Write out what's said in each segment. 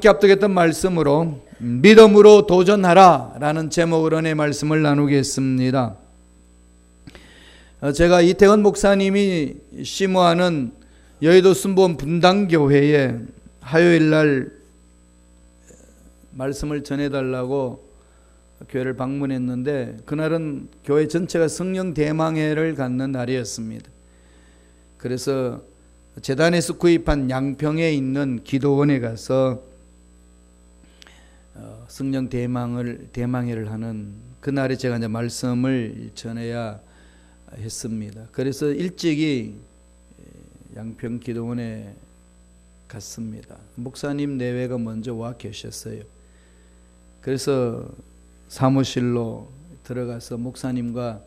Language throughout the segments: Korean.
함께 합독했던 말씀으로 믿음으로 도전하라 라는 제목으로 은혜의 말씀을 나누겠습니다. 제가 이태원 목사님이 심호하는 여의도 순복음 분당교회에 화요일날 말씀을 전해달라고 교회를 방문했는데, 그날은 교회 전체가 성령 대망회를 갖는 날이었습니다. 그래서 재단에서 구입한 양평에 있는 기도원에 가서 성령 대망회를 하는 그날에 제가 이제 말씀을 전해야 했습니다. 그래서 일찍이 양평 기도원에 갔습니다. 목사님 내외가 먼저 와 계셨어요. 그래서 사무실로 들어가서 목사님과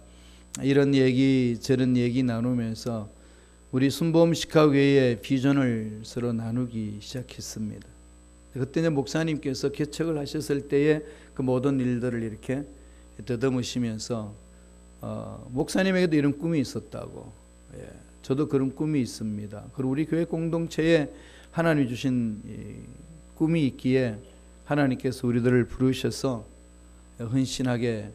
이런 얘기 저런 얘기 나누면서 우리 순복음 시카고교회의 비전을 서로 나누기 시작했습니다. 그때 이제 목사님께서 개척을 하셨을 때의 그 모든 일들을 이렇게 더듬으시면서 목사님에게도 이런 꿈이 있었다고, 저도 그런 꿈이 있습니다. 그리고 우리 교회 공동체에 하나님이 주신 꿈이 있기에 하나님께서 우리들을 부르셔서 헌신하게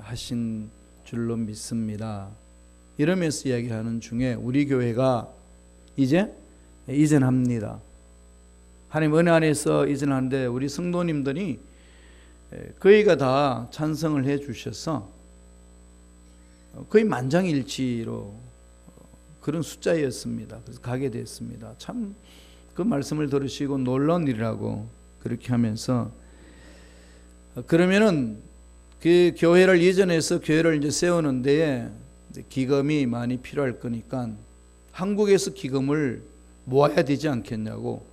하신 줄로 믿습니다. 이러면서 이야기하는 중에 우리 교회가 이제 이전합니다. 하나님 은혜 안에서 이전하는데 우리 성도님들이 거의가 다 찬성을 해 주셔서 거의 만장일치로 그런 숫자였습니다. 그래서 가게 됐습니다. 참 그 말씀을 들으시고 놀라운 일이라고 그렇게 하면서, 그러면은 그 교회를 이전해서 교회를 이제 세우는 데에 기금이 많이 필요할 거니까 한국에서 기금을 모아야 되지 않겠냐고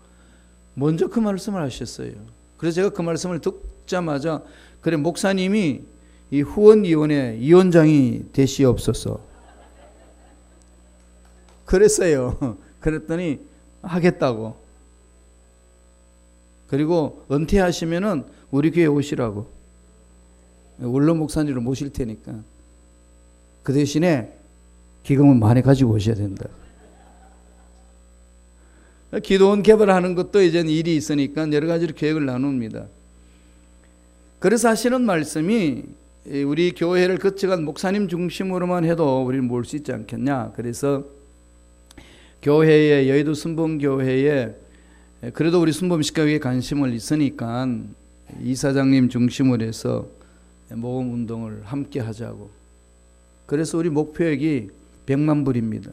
먼저 그 말씀을 하셨어요. 그래서 제가 그 말씀을 듣자마자, 그래 목사님이 이 후원위원회 위원장이 되시옵소서 그랬어요. 그랬더니 하겠다고. 그리고 은퇴하시면은 우리 교회 오시라고, 원로 목사님을 모실 테니까 그 대신에 기금은 많이 가지고 오셔야 된다. 기도원 개발하는 것도 이제 일이 있으니까 여러 가지로 계획을 나눕니다. 그래서 하시는 말씀이 우리 교회를 거쳐간 목사님 중심으로만 해도 우리는 모을 수 있지 않겠냐. 그래서 교회에, 여의도 순복음교회에 그래도 우리 순복음 시카고에 관심을 있으니까 이사장님 중심으로 해서 모금 운동을 함께 하자고. 그래서 우리 목표액이 100만 불입니다.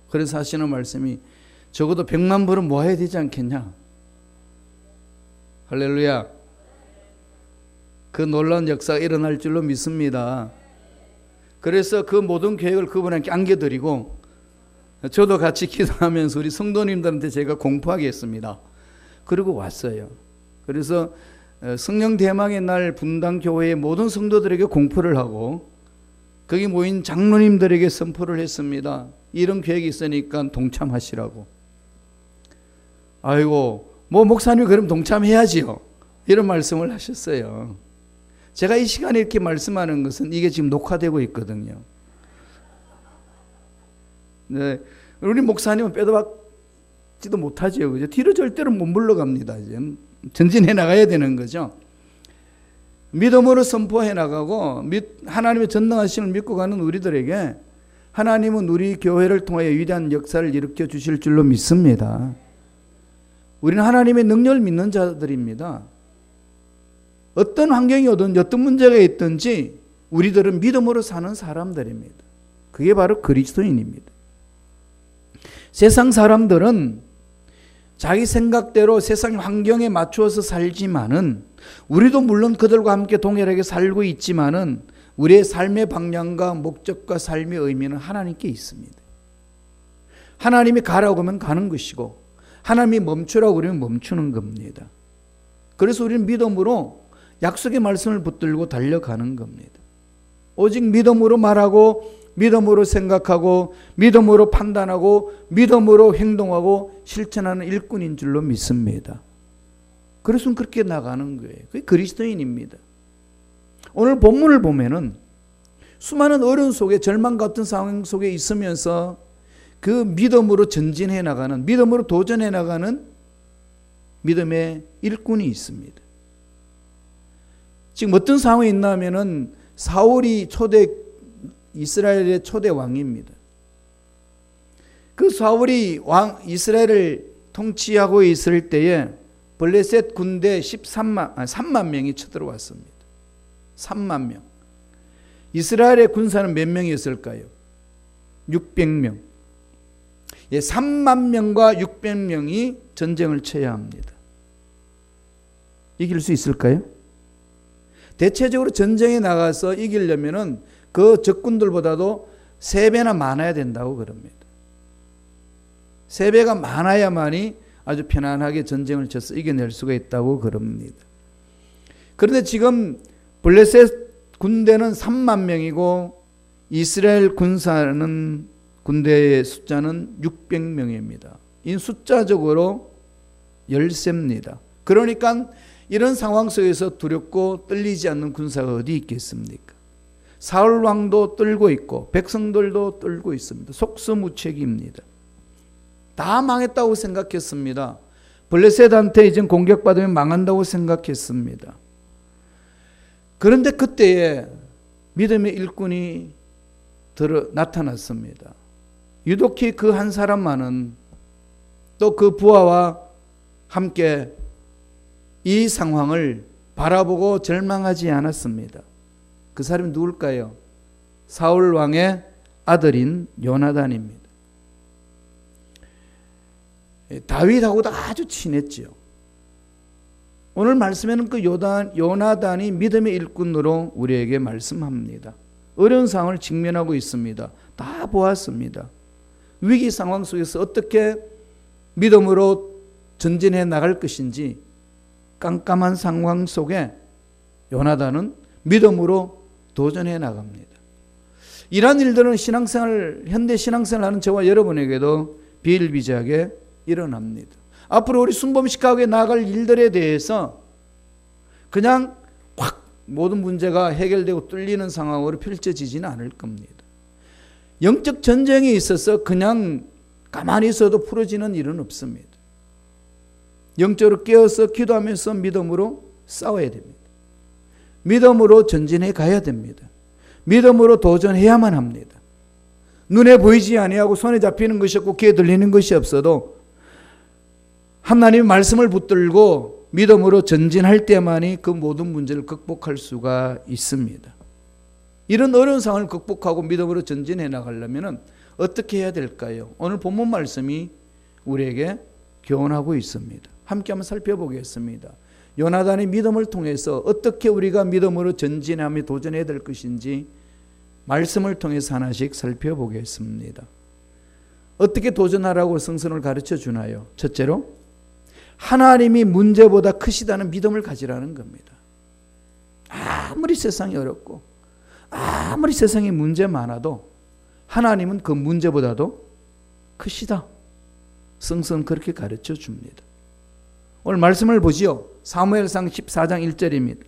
그래서 하시는 말씀이 적어도 100만 불은 모아야 되지 않겠냐. 할렐루야. 그 놀라운 역사가 일어날 줄로 믿습니다. 그래서 그 모든 계획을 그분에게 안겨드리고, 저도 같이 기도하면서 우리 성도님들한테 제가 공포하게 했습니다. 그리고 왔어요. 그래서 성령 대망의 날 분당교회의 모든 성도들에게 공포를 하고 거기 모인 장로님들에게 선포를 했습니다. 이런 계획이 있으니까 동참하시라고. 아이고, 뭐 목사님이 그럼 동참해야지요, 이런 말씀을 하셨어요. 제가 이 시간에 이렇게 말씀하는 것은 이게 지금 녹화되고 있거든요. 네, 우리 목사님은 빼도 박지도 못하죠. 그죠? 뒤로 절대로 못 물러갑니다. 이제 전진해 나가야 되는 거죠. 믿음으로 선포해 나가고 하나님의 전능하심을 믿고 가는 우리들에게 하나님은 우리 교회를 통하여 위대한 역사를 일으켜 주실 줄로 믿습니다. 우리는 하나님의 능력을 믿는 자들입니다. 어떤 환경이 오든 어떤 문제가 있든지 우리들은 믿음으로 사는 사람들입니다. 그게 바로 그리스도인입니다. 세상 사람들은 자기 생각대로 세상 환경에 맞추어서 살지만은, 우리도 물론 그들과 함께 동일하게 살고 있지만은 우리의 삶의 방향과 목적과 삶의 의미는 하나님께 있습니다. 하나님이 가라고 하면 가는 것이고 하나님이 멈추라고 그러면 멈추는 겁니다. 그래서 우리는 믿음으로 약속의 말씀을 붙들고 달려가는 겁니다. 오직 믿음으로 말하고 믿음으로 생각하고 믿음으로 판단하고 믿음으로 행동하고 실천하는 일꾼인 줄로 믿습니다. 그래서 그렇게 나가는 거예요. 그게 그리스도인입니다. 오늘 본문을 보면은 수많은 어려움 속에, 절망 같은 상황 속에 있으면서 그 믿음으로 전진해 나가는, 믿음으로 도전해 나가는 믿음의 일꾼이 있습니다. 지금 어떤 상황이 있나 하면은 사울이 이스라엘의 초대 왕입니다. 그 사울이 이스라엘을 통치하고 있을 때에 블레셋 군대 3만 명이 쳐들어왔습니다. 3만 명. 이스라엘의 군사는 몇 명이었을까요? 600명. 3만 명과 600명이 전쟁을 쳐야 합니다. 이길 수 있을까요? 대체적으로 전쟁에 나가서 이기려면은 그 적군들보다도 3배나 많아야 된다고 그럽니다. 3배가 많아야만이 아주 편안하게 전쟁을 쳐서 이겨낼 수가 있다고 그럽니다. 그런데 지금 블레셋 군대는 3만 명이고 이스라엘 군대의 숫자는 600명입니다. 이 숫자적으로 열세입니다. 그러니까 이런 상황 속에서 두렵고 떨리지 않는 군사가 어디 있겠습니까? 사울 왕도 떨고 있고 백성들도 떨고 있습니다. 속수무책입니다. 다 망했다고 생각했습니다. 블레셋한테 이제 공격받으면 망한다고 생각했습니다. 그런데 그때에 믿음의 일꾼이 나타났습니다. 유독히 그 한 사람만은 또 그 부하와 함께 이 상황을 바라보고 절망하지 않았습니다. 그 사람이 누굴까요? 사울 왕의 아들인 요나단입니다. 다윗하고도 아주 친했지요. 오늘 말씀에는 그 요나단이 믿음의 일꾼으로 우리에게 말씀합니다. 어려운 상황을 직면하고 있습니다. 다 보았습니다. 위기 상황 속에서 어떻게 믿음으로 전진해 나갈 것인지 깜깜한 상황 속에 요나단은 믿음으로 도전해 나갑니다. 이러한 일들은 현대 신앙생활 하는 저와 여러분에게도 비일비재하게 일어납니다. 앞으로 우리 순범식하게 나아갈 일들에 대해서 그냥 확 모든 문제가 해결되고 뚫리는 상황으로 펼쳐지지는 않을 겁니다. 영적 전쟁에 있어서 그냥 가만히 있어도 풀어지는 일은 없습니다. 영적으로 깨어서 기도하면서 믿음으로 싸워야 됩니다. 믿음으로 전진해 가야 됩니다. 믿음으로 도전해야만 합니다. 눈에 보이지 아니하고 손에 잡히는 것이 없고 귀에 들리는 것이 없어도 하나님의 말씀을 붙들고 믿음으로 전진할 때만이 그 모든 문제를 극복할 수가 있습니다. 이런 어려운 상황을 극복하고 믿음으로 전진해 나가려면 어떻게 해야 될까요? 오늘 본문 말씀이 우리에게 교훈하고 있습니다. 함께 한번 살펴보겠습니다. 요나단의 믿음을 통해서 어떻게 우리가 믿음으로 전진하며 도전해야 될 것인지 말씀을 통해서 하나씩 살펴보겠습니다. 어떻게 도전하라고 성선을 가르쳐 주나요? 첫째로 하나님이 문제보다 크시다는 믿음을 가지라는 겁니다. 아무리 세상이 어렵고 아무리 세상에 문제 많아도 하나님은 그 문제보다도 크시다. 성서는 그렇게 가르쳐 줍니다. 오늘 말씀을 보지요. 사무엘상 14장 1절입니다.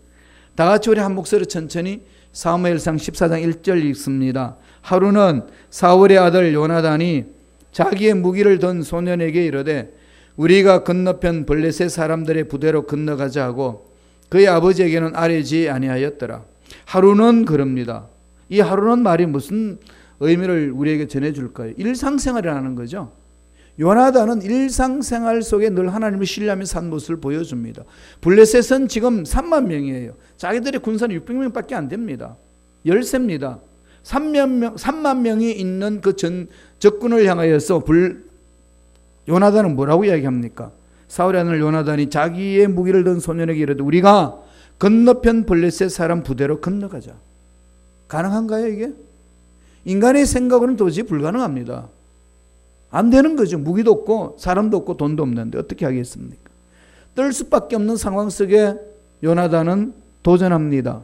다 같이 우리 한 목소리로 천천히 사무엘상 14장 1절 읽습니다. 하루는 사울의 아들 요나단이 자기의 무기를 든 소년에게 이르되 우리가 건너편 블레셋 사람들의 부대로 건너가자 하고 그의 아버지에게는 아뢰지 아니하였더라. 하루는 그럽니다. 이 하루는 말이 무슨 의미를 우리에게 전해줄까요? 일상생활이라는 거죠. 요나단은 일상생활 속에 늘 하나님을 신뢰하며 산 모습을 보여줍니다. 블레셋은 지금 3만 명이에요. 자기들의 군사는 600명밖에 안 됩니다. 열세입니다. 3만 명이 있는 그 적군을 향하여서 요나단은 뭐라고 이야기합니까? 사울의 아들 요나단이 자기의 무기를 든 소년에게 이르되 우리가 건너편 블레셋 사람 부대로 건너가자. 가능한가요 이게? 인간의 생각으로는 도저히 불가능합니다. 안 되는 거죠. 무기도 없고 사람도 없고 돈도 없는데 어떻게 하겠습니까? 떨 수밖에 없는 상황 속에 요나단은 도전합니다.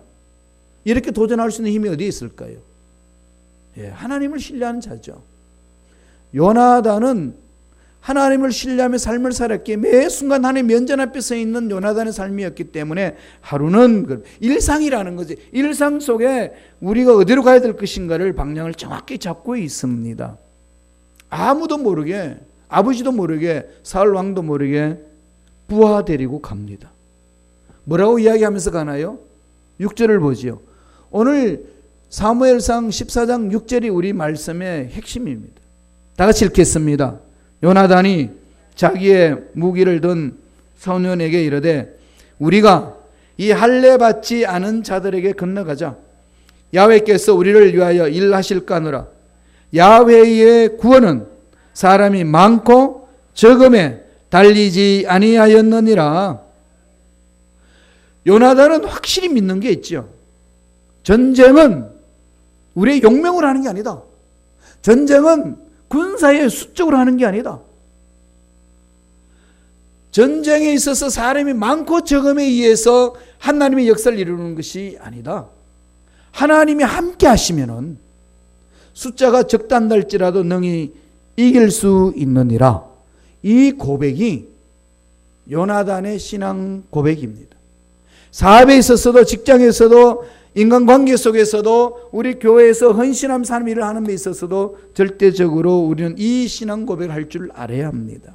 이렇게 도전할 수 있는 힘이 어디에 있을까요? 하나님을 신뢰하는 자죠. 요나단은 하나님을 신뢰하며 삶을 살았기에 매 순간 하나님 면전 앞에 서 있는 요나단의 삶이었기 때문에 하루는 일상이라는 거지. 일상 속에 우리가 어디로 가야 될 것인가를 방향을 정확히 잡고 있습니다. 아무도 모르게, 아버지도 모르게, 사울 왕도 모르게 부하 데리고 갑니다. 뭐라고 이야기하면서 가나요? 6절을 보지요. 오늘 사무엘상 14장 6절이 우리 말씀의 핵심입니다. 다 같이 읽겠습니다. 요나단이 자기의 무기를 든 소년에게 이르되 우리가 이 할례 받지 않은 자들에게 건너가자. 야훼께서 우리를 위하여 일하실까 하노라. 야훼의 구원은 사람이 많고 적음에 달리지 아니하였느니라. 요나단은 확실히 믿는 게 있죠. 전쟁은 우리의 용맹으로 하는 게 아니다. 전쟁은 군사의 수적으로 하는 게 아니다. 전쟁에 있어서 사람이 많고 적음에 의해서 하나님의 역사를 이루는 것이 아니다. 하나님이 함께 하시면은 숫자가 적다 할지라도 능히 이길 수 있느니라. 이 고백이 요나단의 신앙 고백입니다. 사업에 있어서도 직장에서도 인간관계 속에서도 우리 교회에서 헌신함 삶 일을 하는 데 있어서도 절대적으로 우리는 이 신앙 고백을 할 줄 알아야 합니다.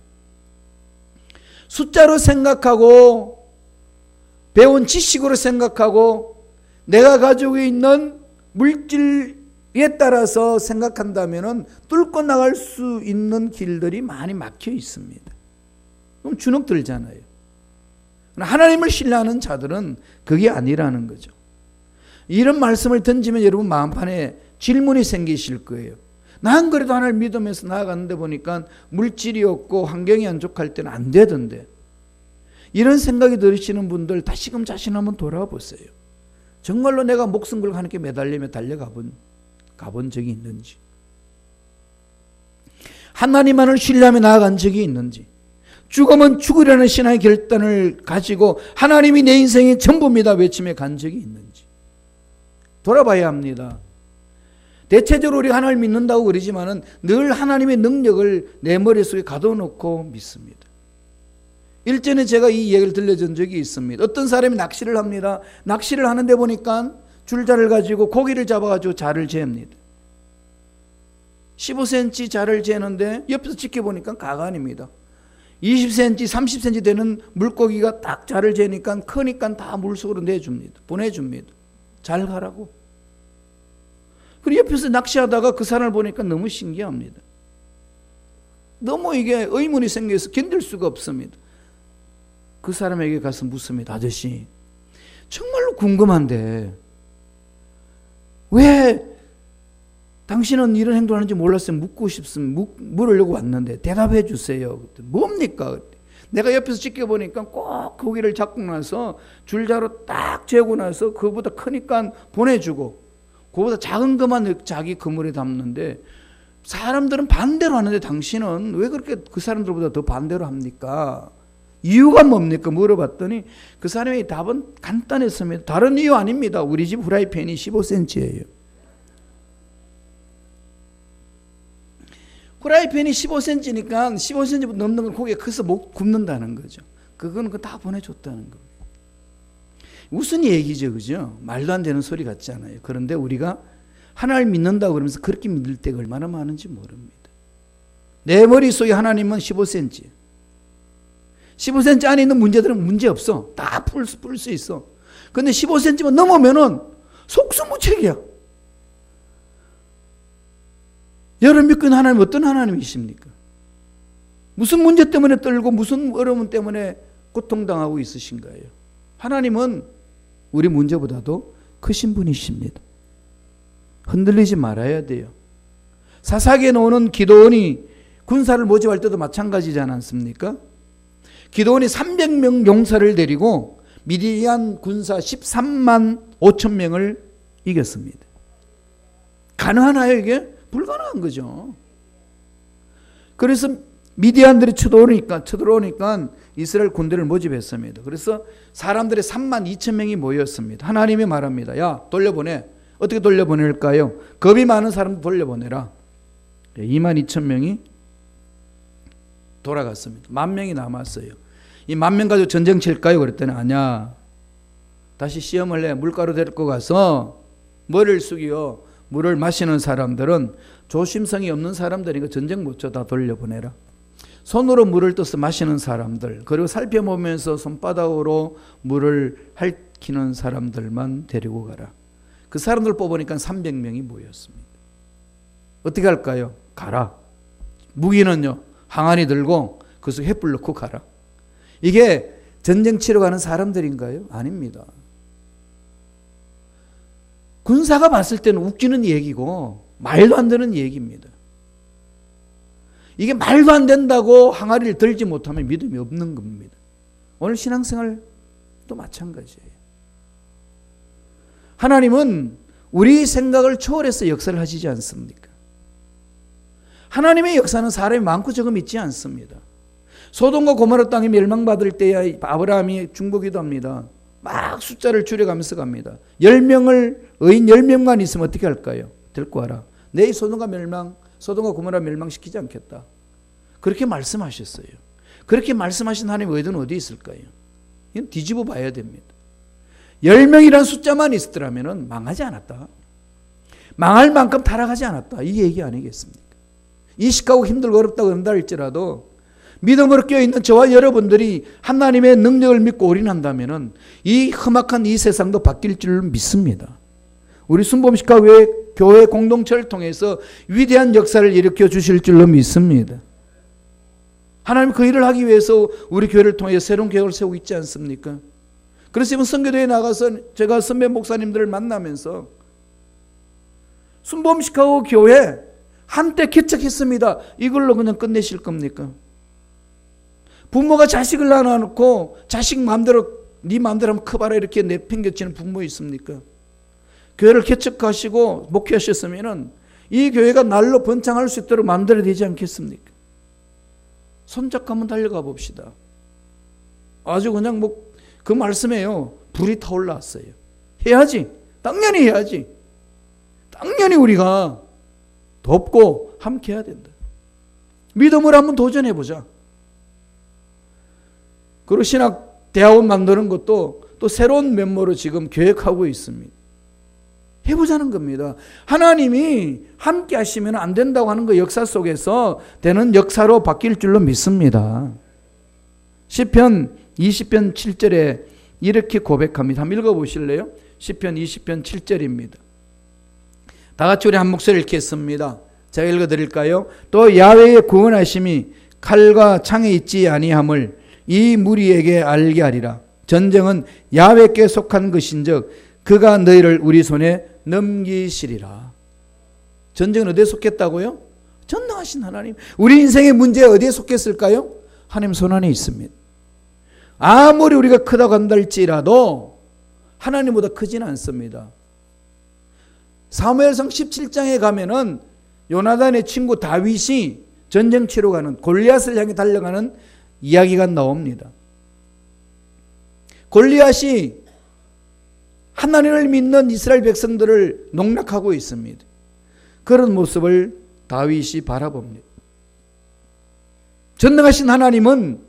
숫자로 생각하고 배운 지식으로 생각하고 내가 가지고 있는 물질에 따라서 생각한다면 뚫고 나갈 수 있는 길들이 많이 막혀 있습니다. 그럼 주눅 들잖아요. 하나님을 신뢰하는 자들은 그게 아니라는 거죠. 이런 말씀을 던지면 여러분 마음판에 질문이 생기실 거예요. 난 그래도 하나님을 믿으면서 나아가는데 보니까 물질이 없고 환경이 안 좋을 때는 안 되던데. 이런 생각이 들으시는 분들 다시금 자신 한번 돌아보세요. 정말로 내가 목숨 걸고 하나님께 매달리며 가본 적이 있는지, 하나님만을 신뢰하며 나아간 적이 있는지, 죽으면 죽으려는 신앙의 결단을 가지고 하나님이 내 인생의 전부입니다 외치며 간 적이 있는지 돌아봐야 합니다. 대체적으로 우리가 하나님을 믿는다고 그러지만은 늘 하나님의 능력을 내 머릿속에 가둬놓고 믿습니다. 일전에 제가 이 얘기를 들려준 적이 있습니다. 어떤 사람이 낚시를 합니다. 낚시를 하는데 보니까 줄자를 가지고 고기를 잡아가지고 자를 재입니다. 15cm 자를 재는데 옆에서 지켜보니까 가관입니다. 20cm, 30cm 되는 물고기가 딱 자를 재니까 크니까 다 물속으로 내줍니다. 보내줍니다. 잘 가라고. 그리고 옆에서 낚시하다가 그 사람을 보니까 너무 신기합니다. 너무 이게 의문이 생겨서 견딜 수가 없습니다. 그 사람에게 가서 묻습니다. 아저씨, 정말로 궁금한데 왜 당신은 이런 행동을 하는지 몰랐어요. 묻고 싶습니다. 물으려고 왔는데 대답해 주세요. 뭡니까? 내가 옆에서 지켜보니까 꼭 고기를 잡고 나서 줄자로 딱 재고 나서 그거보다 크니까 보내주고 그거보다 작은 것만 자기 그물에 담는데 사람들은 반대로 하는데 당신은 왜 그렇게 그 사람들보다 더 반대로 합니까? 이유가 뭡니까? 물어봤더니 그 사람의 답은 간단했습니다. 다른 이유 아닙니다. 우리 집 후라이팬이 15cm예요. 후라이팬이 15cm니까 15cm 넘는 건 고기가 커서 못 굽는다는 거죠. 그거는 다 보내줬다는 겁니다. 무슨 얘기죠, 그죠? 말도 안 되는 소리 같지 않아요. 그런데 우리가 하나님을 믿는다고 그러면서 그렇게 믿을 때가 얼마나 많은지 모릅니다. 내 머릿속에 하나님은 15cm. 15cm 안에 있는 문제들은 문제 없어. 다 풀 수 있어. 근데 15cm만 넘으면은 속수무책이야. 여러분 믿고 있는 하나님 어떤 하나님이십니까? 무슨 문제 때문에 떨고 무슨 어려움 때문에 고통당하고 있으신가요? 하나님은 우리 문제보다도 크신 분이십니다. 흔들리지 말아야 돼요. 사사기에 나오는 기드온이 군사를 모집할 때도 마찬가지지 않습니까? 기드온이 300명 용사를 데리고 미디안 군사 13만 5천 명을 이겼습니다. 가능하나요 이게? 불가능한 거죠. 그래서 미디안들이 쳐들어오니까 이스라엘 군대를 모집했습니다. 그래서 사람들이 3만 2천 명이 모였습니다. 하나님이 말합니다. 야, 돌려보내. 어떻게 돌려보낼까요? 겁이 많은 사람도 돌려보내라. 2만 2천 명이 돌아갔습니다. 10,000명이 남았어요. 이 10,000명 가지고 전쟁 칠까요? 그랬더니 아니야. 다시 시험을 해. 물가로 데리고 가서 머리를 숙여. 물을 마시는 사람들은 조심성이 없는 사람들이니까 전쟁 못 쳐. 다 돌려보내라. 손으로 물을 떠서 마시는 사람들, 그리고 살펴보면서 손바닥으로 물을 핥히는 사람들만 데리고 가라. 그 사람들 뽑으니까 300명이 모였습니다. 어떻게 할까요? 가라. 무기는요, 항아리 들고 그 속에 횃불 넣고 가라. 이게 전쟁 치러 가는 사람들인가요? 아닙니다. 군사가 봤을 때는 웃기는 얘기고 말도 안 되는 얘기입니다. 이게 말도 안 된다고 항아리를 들지 못하면 믿음이 없는 겁니다. 오늘 신앙생활도 마찬가지예요. 하나님은 우리 생각을 초월해서 역사를 하시지 않습니까? 하나님의 역사는 사람이 많고 적음 있지 않습니다. 소돔과 고모라 땅이 멸망받을 때야 아브라함이 중보기도합니다. 막 숫자를 줄여가면서 갑니다. 10명을 의인 10명만 있으면 어떻게 할까요? 데리고 와라. 내 소돔과 고모라 멸망시키지 않겠다. 그렇게 말씀하셨어요. 그렇게 말씀하신 하나님의 의도는 어디 있을까요? 이건 뒤집어 봐야 됩니다. 10명이라는 숫자만 있었더라면 망하지 않았다. 망할 만큼 타락하지 않았다. 이 얘기 아니겠습니까? 이식하고 힘들고 어렵다고 그런다 할지라도 믿음으로 깨어있는 저와 여러분들이 하나님의 능력을 믿고 올인한다면 이 험악한 이 세상도 바뀔 줄 믿습니다. 우리 순복음식과 교회 공동체를 통해서 위대한 역사를 일으켜 주실 줄로 믿습니다. 하나님 그 일을 하기 위해서 우리 교회를 통해 새로운 계획을 세우고 있지 않습니까? 그래서 이번 선교대회에 나가서 제가 선배 목사님들을 만나면서 순복음식하고 교회 한때 개척했습니다. 이걸로 그냥 끝내실 겁니까? 부모가 자식을 낳아놓고 자식 마음대로 네 마음대로 하면 커봐라 이렇게 내팽개치는 부모 있습니까? 교회를 개척하시고 목회하셨으면 이 교회가 날로 번창할 수 있도록 마음대로 되지 않겠습니까? 손잡고 한번 달려가 봅시다. 아주 그냥 그 말씀에요. 불이 타올랐어요. 해야지. 당연히 해야지. 당연히 우리가 돕고 함께 해야 된다. 믿음으로 한번 도전해보자. 그리고 신학 대학원 만드는 것도 또 새로운 면모로 지금 계획하고 있습니다. 해보자는 겁니다. 하나님이 함께 하시면 안 된다고 하는 그 역사 속에서 되는 역사로 바뀔 줄로 믿습니다. 시편 20편 7절에 이렇게 고백합니다. 한번 읽어보실래요? 시편 20편 7절입니다. 다 같이 우리 한 목소리를 읽겠습니다. 제가 읽어드릴까요? 또 야훼의 구원하심이 칼과 창에 있지 아니함을 이 무리에게 알게 하리라. 전쟁은 야훼께 속한 것인즉 그가 너희를 우리 손에 넘기시리라. 전쟁은 어디에 속했다고요? 전능하신 하나님. 우리 인생의 문제 어디에 속했을까요? 하나님 손 안에 있습니다. 아무리 우리가 크다고 한다 할지라도 하나님보다 크지는 않습니다. 사무엘상 17장에 가면은 요나단의 친구 다윗이 전쟁 치러 가는 골리앗을 향해 달려가는 이야기가 나옵니다. 골리앗이 하나님을 믿는 이스라엘 백성들을 농락하고 있습니다. 그런 모습을 다윗이 바라봅니다. 전능하신 하나님은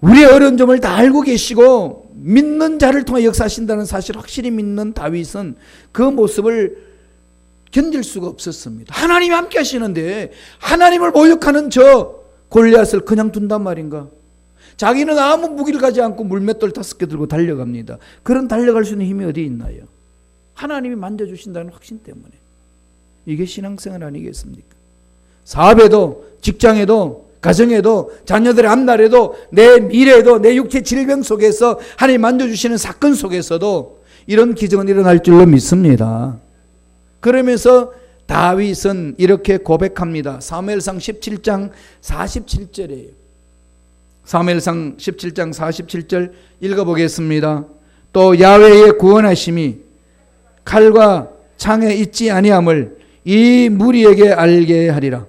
우리의 어려운 점을 다 알고 계시고 믿는 자를 통해 역사하신다는 사실을 확실히 믿는 다윗은 그 모습을 견딜 수가 없었습니다. 하나님이 함께 하시는데 하나님을 모욕하는 저 골리앗을 그냥 둔단 말인가? 자기는 아무 무기를 가지 않고 물맷돌 5개 들고 달려갑니다. 그런 달려갈 수 있는 힘이 어디 있나요? 하나님이 만져주신다는 확신 때문에. 이게 신앙생활 아니겠습니까? 사업에도 직장에도 가정에도 자녀들의 앞날에도 내 미래에도 내 육체 질병 속에서 하나님 만져주시는 사건 속에서도 이런 기적은 일어날 줄로 믿습니다. 그러면서 다윗은 이렇게 고백합니다. 사무엘상 17장 47절이에요. 사무엘상 17장 47절 읽어보겠습니다. 또 야훼의 구원하심이 칼과 창에 있지 아니함을 이 무리에게 알게 하리라.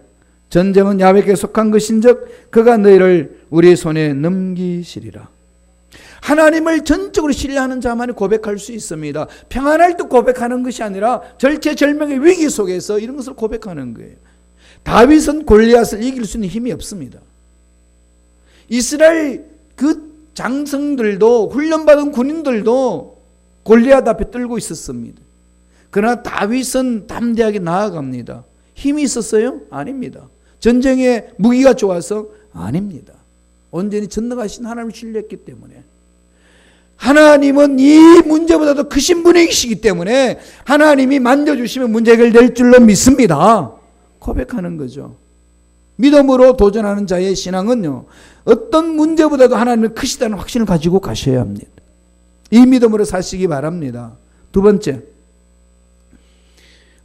전쟁은 야훼께 속한 것인즉 그가 너희를 우리 손에 넘기시리라. 하나님을 전적으로 신뢰하는 자만이 고백할 수 있습니다. 평안할 때 고백하는 것이 아니라 절체절명의 위기 속에서 이런 것을 고백하는 거예요. 다윗은 골리앗을 이길 수 있는 힘이 없습니다. 이스라엘 그 장성들도 훈련받은 군인들도 골리앗 앞에 떨고 있었습니다. 그러나 다윗은 담대하게 나아갑니다. 힘이 있었어요? 아닙니다. 전쟁의 무기가 좋아서? 아닙니다. 온전히 전능하신 하나님을 신뢰했기 때문에. 하나님은 이 문제보다도 크신 분이시기 때문에 하나님이 만져주시면 문제 해결될 줄로 믿습니다. 고백하는 거죠. 믿음으로 도전하는 자의 신앙은요, 어떤 문제보다도 하나님은 크시다는 확신을 가지고 가셔야 합니다. 이 믿음으로 사시기 바랍니다. 두 번째,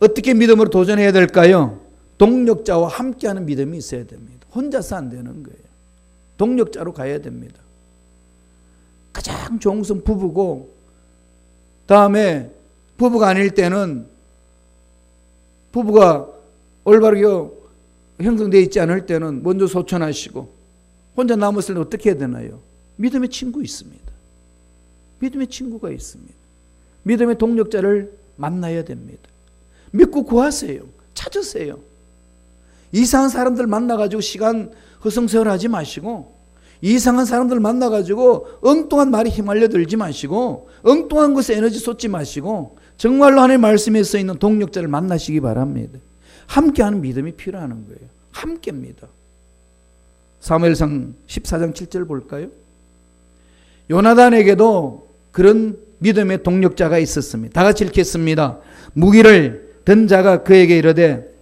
어떻게 믿음으로 도전해야 될까요? 동력자와 함께하는 믿음이 있어야 됩니다. 혼자서 안 되는 거예요. 동력자로 가야 됩니다. 가장 좋은 것은 부부고, 다음에 부부가 아닐 때는 부부가 올바르게 형성되어 있지 않을 때는 먼저 소천하시고, 혼자 남았을 때 어떻게 해야 되나요? 믿음의 친구 있습니다. 믿음의 친구가 있습니다. 믿음의 동력자를 만나야 됩니다. 믿고 구하세요. 찾으세요. 이상한 사람들 만나가지고 시간 허송세월하지 마시고, 이상한 사람들 만나가지고 엉뚱한 말에 휘말려 들지 마시고, 엉뚱한 것에 에너지 쏟지 마시고, 정말로 하나님의 말씀에 써 있는 동력자를 만나시기 바랍니다. 함께하는 믿음이 필요한 거예요. 함께입니다. 사무엘상 14장 7절 볼까요? 요나단에게도 그런 믿음의 동력자가 있었습니다. 다 같이 읽겠습니다. 무기를 든 자가 그에게 이르되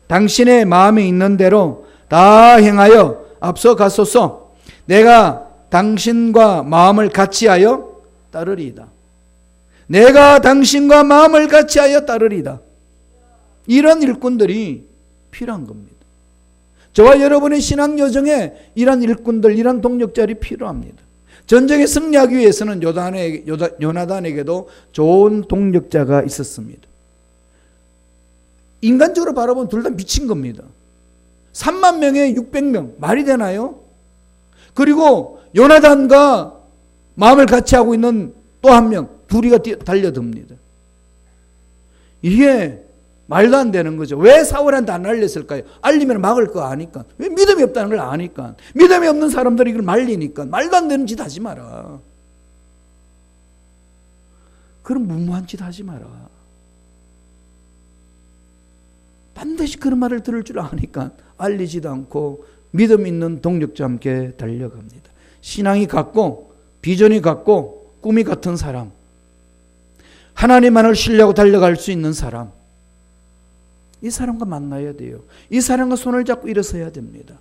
당신의 마음에 있는 대로 다 행하여 앞서 가소서. 내가 당신과 마음을 같이하여 따르리이다. 내가 당신과 마음을 같이하여 따르리이다. 이런 일꾼들이 필요한 겁니다. 저와 여러분의 신앙 여정에 이런 일꾼들, 이런 동력자들이 필요합니다. 전쟁에 승리하기 위해서는 요나단에게도 좋은 동력자가 있었습니다. 인간적으로 바라보면 둘 다 미친 겁니다. 3만 명에 600명, 말이 되나요? 그리고 요나단과 마음을 같이 하고 있는 또 한 명, 둘이가 달려듭니다. 이게 말도 안 되는 거죠. 왜 사울한테 안 알렸을까요? 알리면 막을 거 아니까. 왜 믿음이 없다는 걸 아니까. 믿음이 없는 사람들이 이걸 말리니까. 말도 안 되는 짓 하지 마라. 그런 무모한 짓 하지 마라. 반드시 그런 말을 들을 줄 아니까 알리지도 않고 믿음 있는 동력자와 함께 달려갑니다. 신앙이 같고 비전이 같고 꿈이 같은 사람, 하나님만을 신뢰하고 달려갈 수 있는 사람, 이 사람과 만나야 돼요. 이 사람과 손을 잡고 일어서야 됩니다.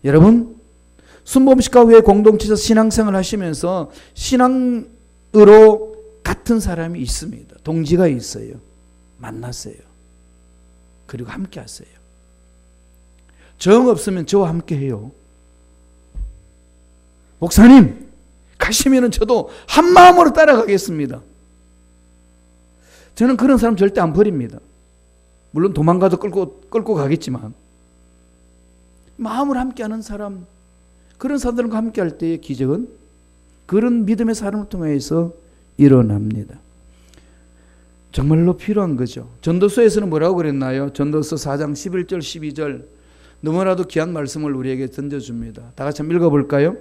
여러분, 순범식과 외 공동체에서 신앙생활 하시면서 신앙으로 같은 사람이 있습니다. 동지가 있어요. 만나세요. 그리고 함께 하세요. 정 없으면 저와 함께 해요. 목사님, 가시면은 저도 한 마음으로 따라가겠습니다. 저는 그런 사람 절대 안 버립니다. 물론 도망가도 끌고 가겠지만, 마음을 함께하는 사람, 그런 사람들과 함께할 때의 기적은 그런 믿음의 사람을 통해서 일어납니다. 정말로 필요한 거죠. 전도서에서는 뭐라고 그랬나요? 전도서 4장 11절 12절 너무나도 귀한 말씀을 우리에게 던져줍니다. 다 같이 한번 읽어볼까요?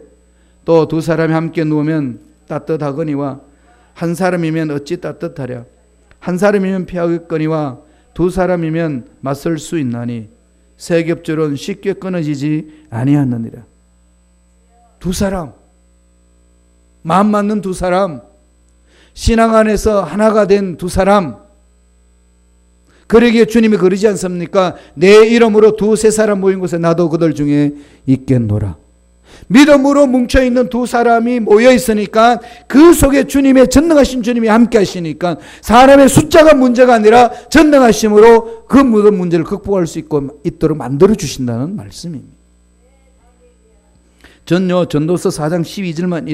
또 두 사람이 함께 누우면 따뜻하거니와 한 사람이면 어찌 따뜻하랴. 한 사람이면 피하겠거니와 두 사람이면 맞설 수 있나니 세 겹줄은 쉽게 끊어지지 아니하느니라. 두 사람, 마음 맞는 두 사람, 신앙 안에서 하나가 된 두 사람, 그러기에 주님이 그러지 않습니까? 내 이름으로 두세 사람 모인 곳에 나도 그들 중에 있겠노라. 믿음으로 뭉쳐있는 두 사람이 모여있으니까 그 속에 주님의 전능하신 주님이 함께 하시니까 사람의 숫자가 문제가 아니라 전능하심으로 그 모든 문제를 극복할 수 있도록 만들어주신다는 말씀입니다. 전도서 4장 12절만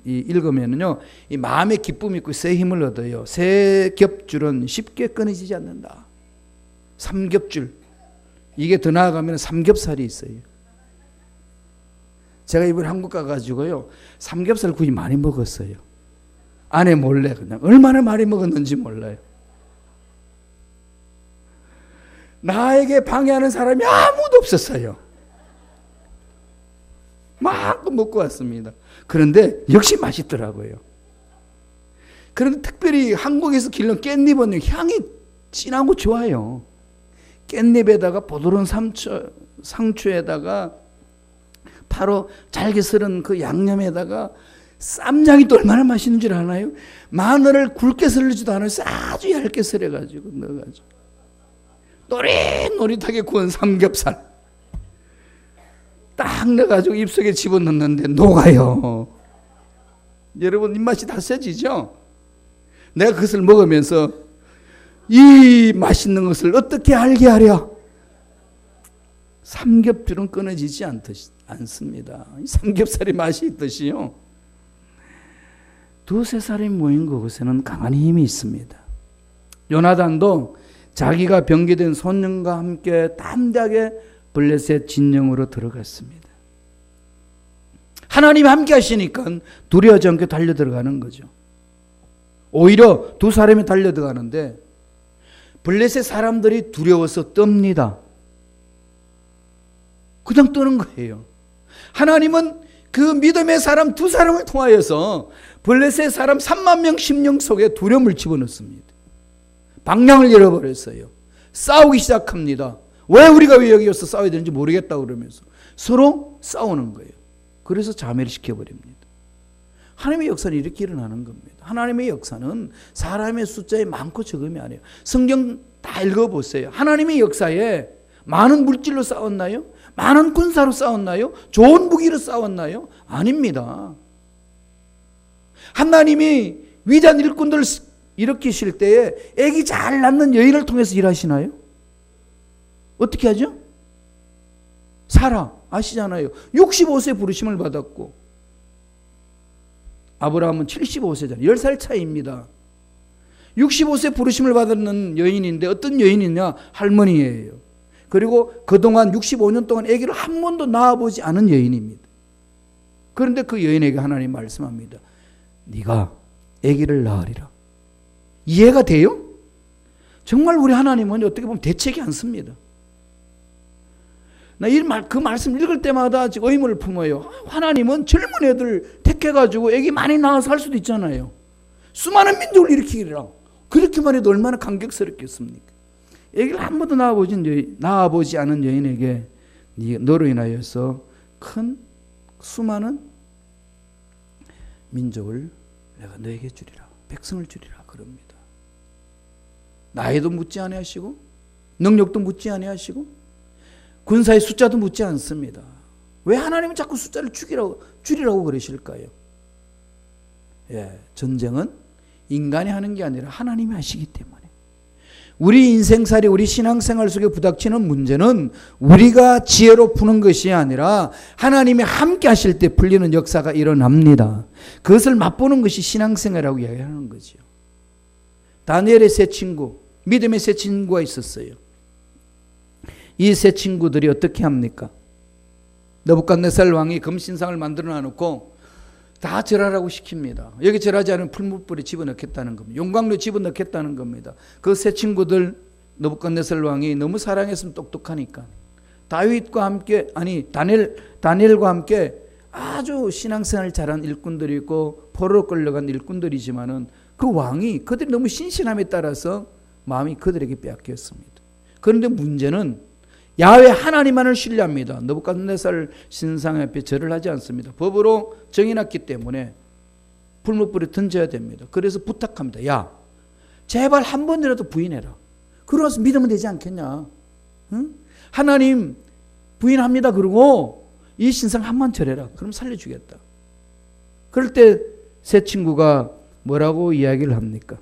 읽으면요, 이 마음의 기쁨이 있고 새 힘을 얻어요. 새 겹줄은 쉽게 끊어지지 않는다. 삼겹줄, 이게 더 나아가면 삼겹살이 있어요. 제가 이번에 한국 가가지고요, 삼겹살 구이 많이 먹었어요. 아내 몰래 그냥 얼마나 많이 먹었는지 몰라요. 나에게 방해하는 사람이 아무도 없었어요. 막 먹고 왔습니다. 그런데 역시 맛있더라고요. 그런데 특별히 한국에서 기르는 깻잎은 향이 진하고 좋아요. 깻잎에다가 보드러운 상추에다가 바로 잘게 썰은 그 양념에다가 쌈장이 또 얼마나 맛있는 줄 아나요? 마늘을 굵게 썰지도 않아서 아주 얇게 썰어가지고 넣어가지고 노릇노릇하게 구운 삼겹살 딱 넣어가지고 입속에 집어넣는데 녹아요. 여러분 입맛이 다 세지죠? 내가 그것을 먹으면서 이 맛있는 것을 어떻게 알게 하랴? 삼겹줄은 끊어지지 않습니다. 삼겹살의 맛이 있듯이요. 두세 사람이 모인 그곳에는 강한 힘이 있습니다. 요나단도 자기가 병기된 손님과 함께 담대하게 블레셋 진영으로 들어갔습니다. 하나님이 함께 하시니까 두려워하지 않게 달려 들어가는 거죠. 오히려 두 사람이 달려 들어가는데 블레셋 사람들이 두려워서 떱니다. 그냥 떠는 거예요. 하나님은 그 믿음의 사람 두 사람을 통하여서 블레셋 사람 3만 명 심령 속에 두려움을 집어넣습니다. 방향을 잃어버렸어요. 싸우기 시작합니다. 왜 여기 와서 싸워야 되는지 모르겠다고 그러면서 서로 싸우는 거예요. 그래서 자멸을 시켜버립니다. 하나님의 역사는 이렇게 일어나는 겁니다. 하나님의 역사는 사람의 숫자에 많고 적음이 아니에요. 성경 다 읽어보세요. 하나님의 역사에 많은 물질로 싸웠나요? 많은 군사로 싸웠나요? 좋은 무기로 싸웠나요? 아닙니다. 하나님이 위대한 일꾼들을 일으키실 때에 아기 잘 낳는 여인을 통해서 일하시나요? 어떻게 하죠? 사라 아시잖아요. 65세 부르심을 받았고 아브라함은 75세잖아요. 10살 차이입니다. 65세 부르심을 받는 여인인데 어떤 여인이냐? 할머니예요. 그리고 그동안 65년 동안 아기를 한 번도 낳아보지 않은 여인입니다. 그런데 그 여인에게 하나님 말씀합니다. 네가 아기를 낳으리라. 이해가 돼요? 정말 우리 하나님은 어떻게 보면 대책이 않습니다. 나 그 말씀 읽을 때마다 의문을 품어요. 하나님은 젊은 애들 택해가지고 아기 많이 낳아서 할 수도 있잖아요. 수많은 민족을 일으키리라. 그렇게만 해도 얼마나 감격스럽겠습니까? 아기를 한 번도 낳아보지 않은 여인에게 너로 인하여서 큰 수많은 민족을 내가 너에게 주리라. 백성을 주리라. 그럽니다. 나이도 묻지 아니하시고 능력도 묻지 아니하시고 군사의 숫자도 묻지 않습니다. 왜 하나님은 자꾸 숫자를 줄이라고 그러실까요? 전쟁은 인간이 하는 게 아니라 하나님이 하시기 때문에. 우리 인생살이 우리 신앙생활 속에 부닥치는 문제는 우리가 지혜로 푸는 것이 아니라 하나님이 함께 하실 때 풀리는 역사가 일어납니다. 그것을 맛보는 것이 신앙생활이라고 이야기하는 거죠. 다니엘의 세 친구, 믿음의 세 친구가 있었어요. 이 세 친구들이 어떻게 합니까? 느부갓네살 왕이 금신상을 만들어 놔놓고 다 절하라고 시킵니다. 여기 절하지 않으면 풀무불에 집어넣겠다는 겁니다. 용광로에 집어넣겠다는 겁니다. 그 세 친구들 느부갓네살 왕이 너무 사랑했으면 똑똑하니까 다윗과 함께 다니엘과 함께 아주 신앙생활 잘한 일꾼들이 있고 포로로 끌려간 일꾼들이지만은 그 왕이 그들이 너무 신신함에 따라서 마음이 그들에게 빼앗겼습니다. 그런데 문제는 야훼 하나님만을 신뢰합니다. 느부갓네살 신상 앞에 절을 하지 않습니다. 법으로 정해놨기 때문에 풀무불에 던져야 됩니다. 그래서 부탁합니다. 야, 제발 한 번이라도 부인해라. 그러면서 믿으면 되지 않겠냐? 응? 하나님 부인합니다. 그러고 이 신상 한 번 절해라. 그럼 살려주겠다. 그럴 때 세 친구가 뭐라고 이야기를 합니까?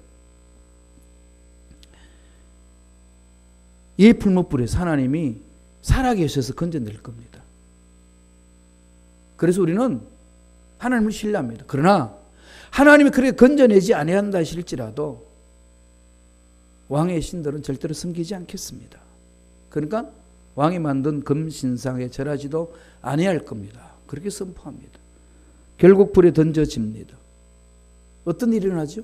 이 풀무불에서 하나님이 살아계셔서 건져낼 겁니다. 그래서 우리는 하나님을 신뢰합니다. 그러나 하나님이 그렇게 건져내지 아니한다 하실지라도 왕의 신들은 절대로 섬기지 않겠습니다. 그러니까 왕이 만든 금신상에 절하지도 아니할 겁니다. 그렇게 선포합니다. 결국 불에 던져집니다. 어떤 일이 일어나죠?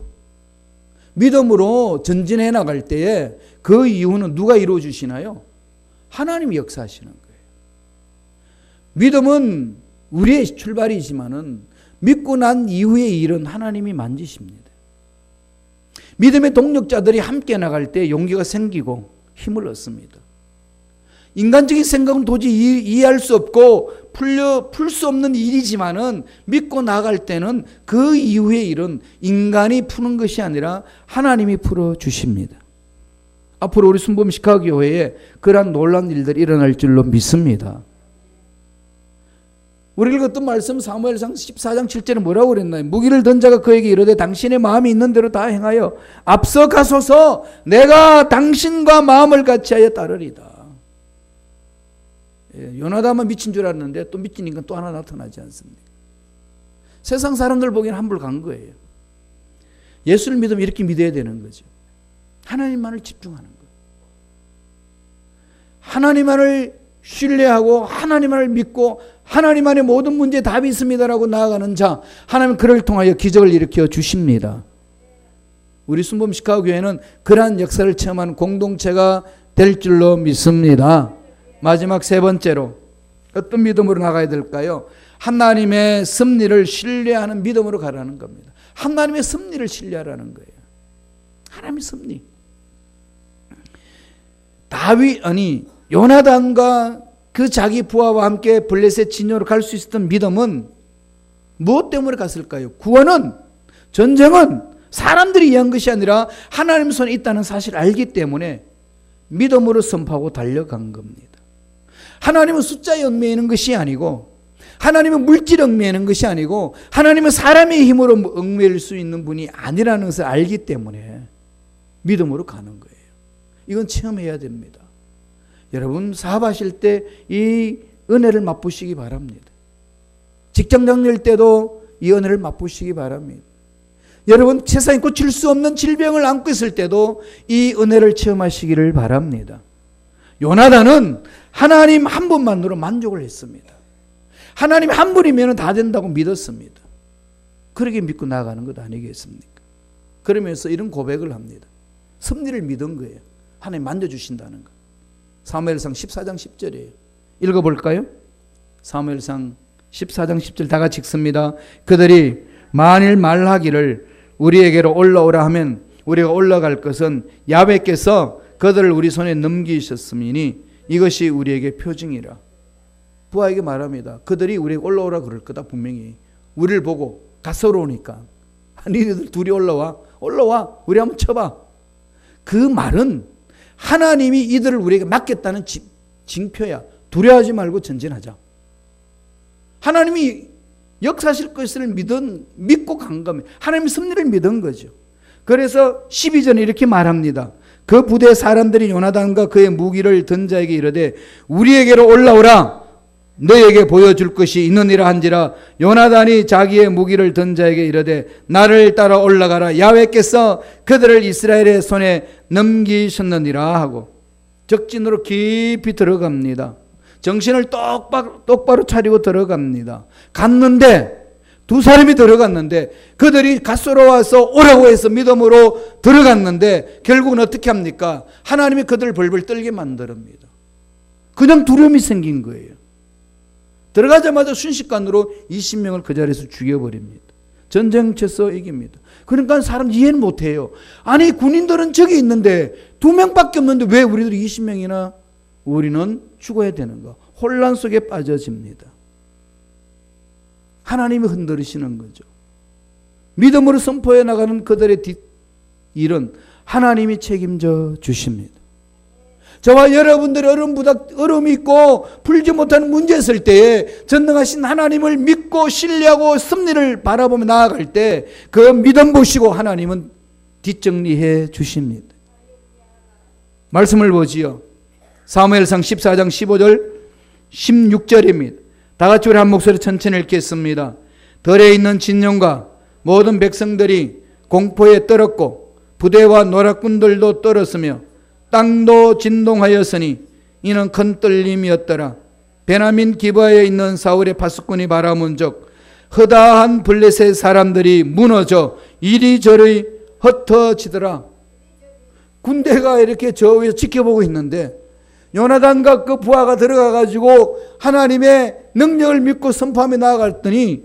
믿음으로 전진해 나갈 때에 그 이유는 누가 이루어 주시나요? 하나님이 역사하시는 거예요. 믿음은 우리의 출발이지만은 믿고 난 이후의 일은 하나님이 만지십니다. 믿음의 동력자들이 함께 나갈 때 용기가 생기고 힘을 얻습니다. 인간적인 생각은 도저히 이해할 수 없고 풀 수 없는 일이지만은 믿고 나갈 때는 그 이후의 일은 인간이 푸는 것이 아니라 하나님이 풀어주십니다. 앞으로 우리 순범 시카고교회에 그러한 놀라운 일들이 일어날 줄로 믿습니다. 우리 읽었던 말씀 사무엘상 14장 7절에 뭐라고 그랬나요? 무기를 든 자가 그에게 이르되 당신의 마음이 있는 대로 다 행하여 앞서 가소서 내가 당신과 마음을 같이하여 따르리다. 요나단만 미친 줄 알았는데 또 미친 인간 또 하나 나타나지 않습니까? 세상 사람들 보기엔 함부로 간 거예요. 예수를 믿으면 이렇게 믿어야 되는 거죠. 하나님만을 집중하는 거예요. 하나님만을 신뢰하고 하나님만을 믿고 하나님 안에 모든 문제에 답이 있습니다라고 나아가는 자, 하나님은 그를 통하여 기적을 일으켜 주십니다. 우리 순범 시카고교회는 그러한 역사를 체험하는 공동체가 될 줄로 믿습니다. 마지막 세 번째로 어떤 믿음으로 나가야 될까요? 하나님의 섭리를 신뢰하는 믿음으로 가라는 겁니다. 하나님의 섭리를 신뢰하라는 거예요. 하나님의 섭리. 요나단과 그 자기 부하와 함께 블레셋 진영으로 갈 수 있었던 믿음은 무엇 때문에 갔을까요? 구원은, 전쟁은 사람들이 이해한 것이 아니라 하나님 손에 있다는 사실을 알기 때문에 믿음으로 선포하고 달려간 겁니다. 하나님은 숫자에 얽매이는 것이 아니고, 하나님은 물질에 얽매이는 것이 아니고, 하나님은 사람의 힘으로 얽매일 수 있는 분이 아니라는 것을 알기 때문에 믿음으로 가는 거예요. 이건 체험해야 됩니다. 여러분 사업하실 때 이 은혜를 맛보시기 바랍니다. 직장 다닐 때도 이 은혜를 맛보시기 바랍니다. 여러분 세상에 고칠 수 없는 질병을 안고 있을 때도 이 은혜를 체험하시기를 바랍니다. 요나단은 하나님 한 분만으로 만족을 했습니다. 하나님 한 분이면 다 된다고 믿었습니다. 그렇게 믿고 나아가는 것 아니겠습니까? 그러면서 이런 고백을 합니다. 섭리를 믿은 거예요. 하나님 만져주신다는 거. 사무엘상 14장 10절이에요. 읽어볼까요? 사무엘상 14장 10절 다 같이 읽습니다. 그들이 만일 말하기를 우리에게로 올라오라 하면 우리가 올라갈 것은 야훼께서 그들을 우리 손에 넘기셨음이니 이것이 우리에게 표징이라. 부하에게 말합니다. 그들이 우리에게 올라오라 그럴 거다. 분명히 우리를 보고 가서로우니까 니네들 둘이 올라와 우리 한번 쳐봐. 그 말은 하나님이 이들을 우리에게 맡겼다는 징표야. 두려워하지 말고 전진하자. 하나님이 역사하실 것을 믿고 간 겁니다. 하나님의 섭리를 믿은 거죠. 그래서 12절에 이렇게 말합니다. 그 부대 사람들이 요나단과 그의 무기를 든 자에게 이르되 우리에게로 올라오라. 너에게 보여줄 것이 있느니라 한지라. 요나단이 자기의 무기를 든 자에게 이르되 나를 따라 올라가라. 야훼께서 그들을 이스라엘의 손에 넘기셨느니라 하고 적진으로 깊이 들어갑니다. 정신을 똑바로 차리고 들어갑니다. 갔는데 두 사람이 들어갔는데 그들이 갓소로와서 오라고 해서 믿음으로 들어갔는데 결국은 어떻게 합니까? 하나님이 그들을 벌벌 떨게 만듭니다. 그냥 두려움이 생긴 거예요. 들어가자마자 순식간으로 20명을 그 자리에서 죽여버립니다. 전쟁쳐서 이깁니다. 그러니까 사람 이해는 못해요. 아니 군인들은 저기 있는데 2명밖에 없는데 왜 우리들이 20명이나 우리는 죽어야 되는가? 혼란 속에 빠져집니다. 하나님이 흔들으시는 거죠. 믿음으로 선포해 나가는 그들의 뒷일은 하나님이 책임져 주십니다. 저와 여러분들이 어려움이 있고 풀지 못하는 문제 있을 때에 전능하신 하나님을 믿고 신뢰하고 섭리를 바라보며 나아갈 때 그 믿음 보시고 하나님은 뒷정리해 주십니다. 말씀을 보지요. 사무엘상 14장 15절 16절입니다. 다 같이 우리 한 목소리 천천히 읽겠습니다. 들에 있는 진영과 모든 백성들이 공포에 떨었고 부대와 노략군들도 떨었으며 땅도 진동하였으니 이는 큰 떨림이었더라. 베냐민 기브아에 있는 사울의 파수꾼이 바라본즉 허다한 블레셋 사람들이 무너져 이리저리 흩어지더라. 군대가 이렇게 저 위에서 지켜보고 있는데 요나단과 그 부하가 들어가가지고 하나님의 능력을 믿고 선포하며 나아갔더니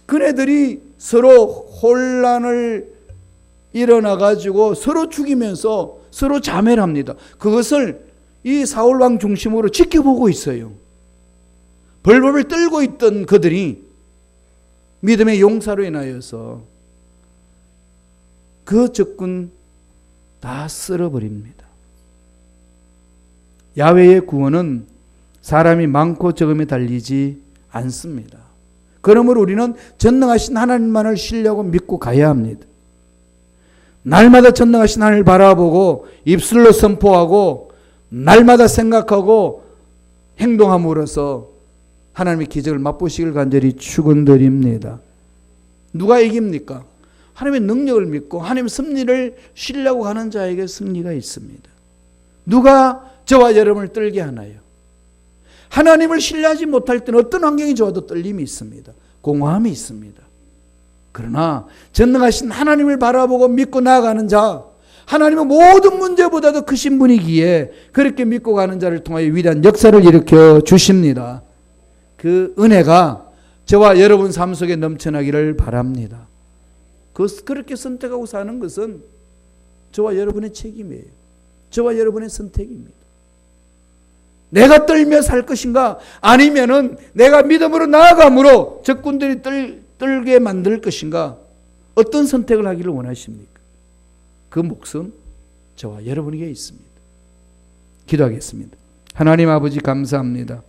그네들이 서로 혼란을 일어나가지고 서로 죽이면서 서로 자멸합니다. 그것을 이 사울 왕 중심으로 지켜보고 있어요. 벌벌을 떨고 있던 그들이 믿음의 용사로 인하여서 그 적군 다 쓸어버립니다. 야훼의 구원은 사람이 많고 적음에 달리지 않습니다. 그러므로 우리는 전능하신 하나님만을 신뢰하고 믿고 가야 합니다. 날마다 전능하신 하나님을 바라보고 입술로 선포하고 날마다 생각하고 행동함으로써 하나님의 기적을 맛보시길 간절히 축원드립니다. 누가 이깁니까? 하나님의 능력을 믿고 하나님의 섭리를 신뢰하고 가는 자에게 승리가 있습니다. 누가 저와 여러분을 떨게 하나요? 하나님을 신뢰하지 못할 때는 어떤 환경이 좋아도 떨림이 있습니다. 공허함이 있습니다. 그러나 전능하신 하나님을 바라보고 믿고 나아가는 자, 하나님은 모든 문제보다도 크신 분이기에 그렇게 믿고 가는 자를 통하여 위대한 역사를 일으켜 주십니다. 그 은혜가 저와 여러분 삶 속에 넘쳐나기를 바랍니다. 그렇게 선택하고 사는 것은 저와 여러분의 책임이에요. 저와 여러분의 선택입니다. 내가 떨며 살 것인가? 아니면은 내가 믿음으로 나아감으로 적군들이 떨게 만들 것인가? 어떤 선택을 하기를 원하십니까? 그 몫은 저와 여러분에게 있습니다. 기도하겠습니다. 하나님 아버지 감사합니다.